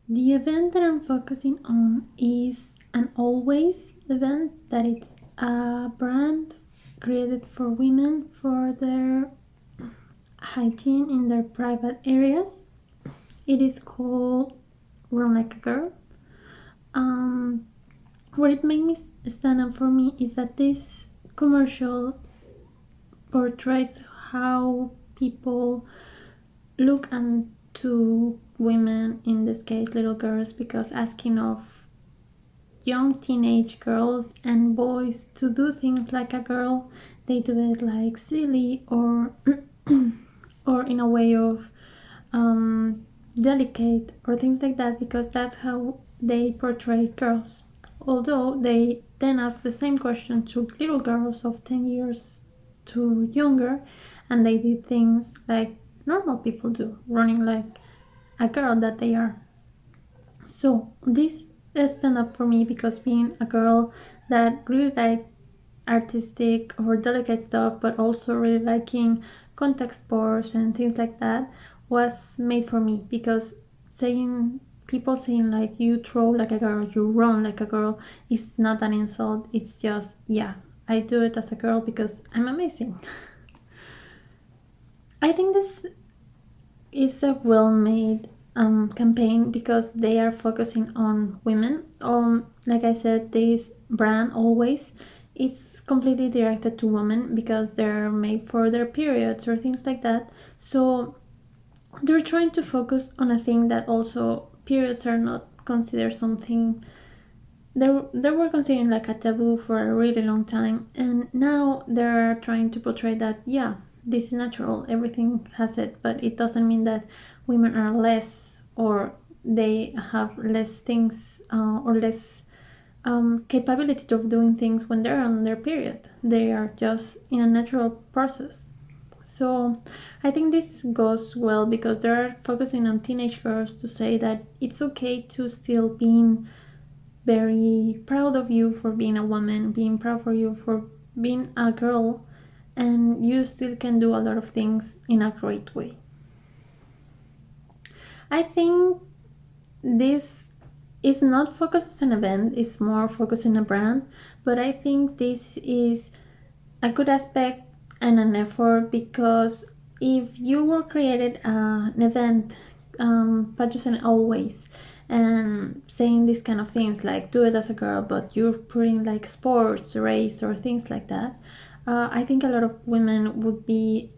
The event that I'm focusing on is an always event that it's a brand created for women for their hygiene in their private areas. It is called Run Like a Girl. What it made me stand up for me is that this commercial portrays how people look into women, in this case little girls, because asking of young teenage girls and boys to do things like a girl, they do it like silly or or in a way of delicate or things like that, because that's how they portray girls. Although they then ask the same question to little girls of 10 years to younger, and they did things like normal people do, running like a girl that they are. So this stand up for me because being a girl that really like artistic or delicate stuff, but also really liking contact sports and things like that, was made for me, because saying people saying like you throw like a girl, you run like a girl, is not an insult. It's just, yeah, I do it as a girl because I'm amazing. I think this is a well-made campaign because they are focusing on women. Like I said, this brand always, it's completely directed to women because they're made for their periods or things like that. So they're trying to focus on a thing that also periods are not considered something. They were considered like a taboo for a really long time, and now they're trying to portray that, yeah, this is natural, everything has it, but it doesn't mean that women are less or they have less things or less capability of doing things when they're on their period. They are just in a natural process. So I think this goes well because they're focusing on teenage girls to say that it's okay to still being very proud of you for being a woman, being proud for you for being a girl, and you still can do a lot of things in a great way. I think this is not focused as an event, it's more focused in a brand, but I think this is a good aspect and an effort, because if you were created an event, purchasing always and saying these kind of things like do it as a girl, but you're putting like sports, race, or things like that, I think a lot of women would be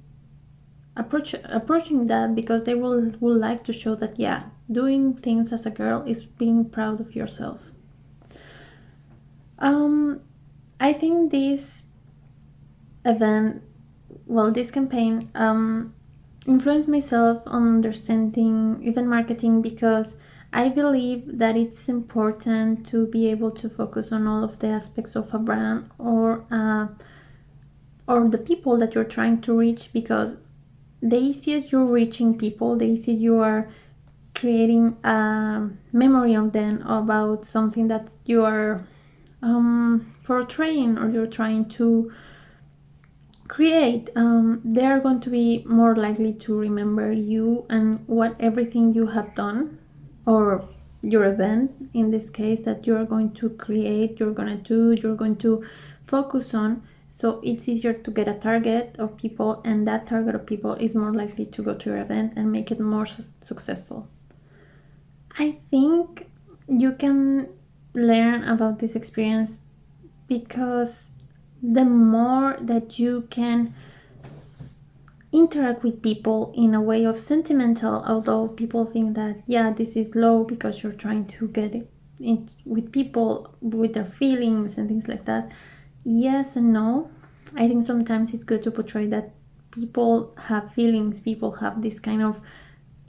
approaching that because they will like to show that, yeah, doing things as a girl is being proud of yourself. I think this event, well, this campaign influenced myself on understanding even marketing, because I believe that it's important to be able to focus on all of the aspects of a brand or the people that you're trying to reach, because the easiest you're reaching people, the easier you are creating a memory of them about something that you are portraying or you're trying to create, they are going to be more likely to remember you and what everything you have done, or your event in this case, that you're going to create, you're going to do, you're going to focus on. So it's easier to get a target of people, and that target of people is more likely to go to your event and make it more successful. I think you can learn about this experience because the more that you can interact with people in a way of sentimental, although people think that, yeah, this is low because you're trying to get it with people with their feelings and things like that. Yes and no. I think sometimes it's good to portray that people have feelings, people have this kind of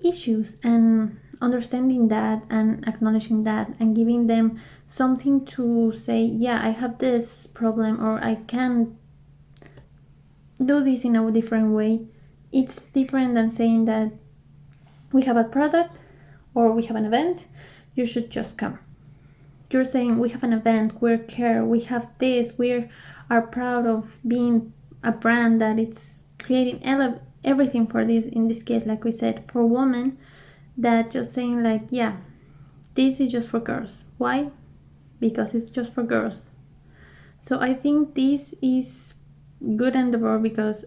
issues, and understanding that and acknowledging that and giving them something to say, yeah, I have this problem, or I can do this in a different way. It's different than saying that we have a product or we have an event, you should just come. You're saying we have an event, we care, we have this, we are proud of being a brand that it's creating everything for this, in this case, like we said, for women, that just saying like, yeah, this is just for girls. Why? Because it's just for girls. So I think this is good endeavor because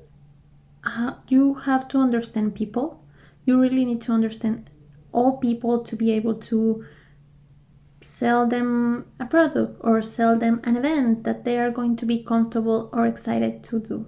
you have to understand people. You really need to understand all people to be able to sell them a product or sell them an event that they are going to be comfortable or excited to do.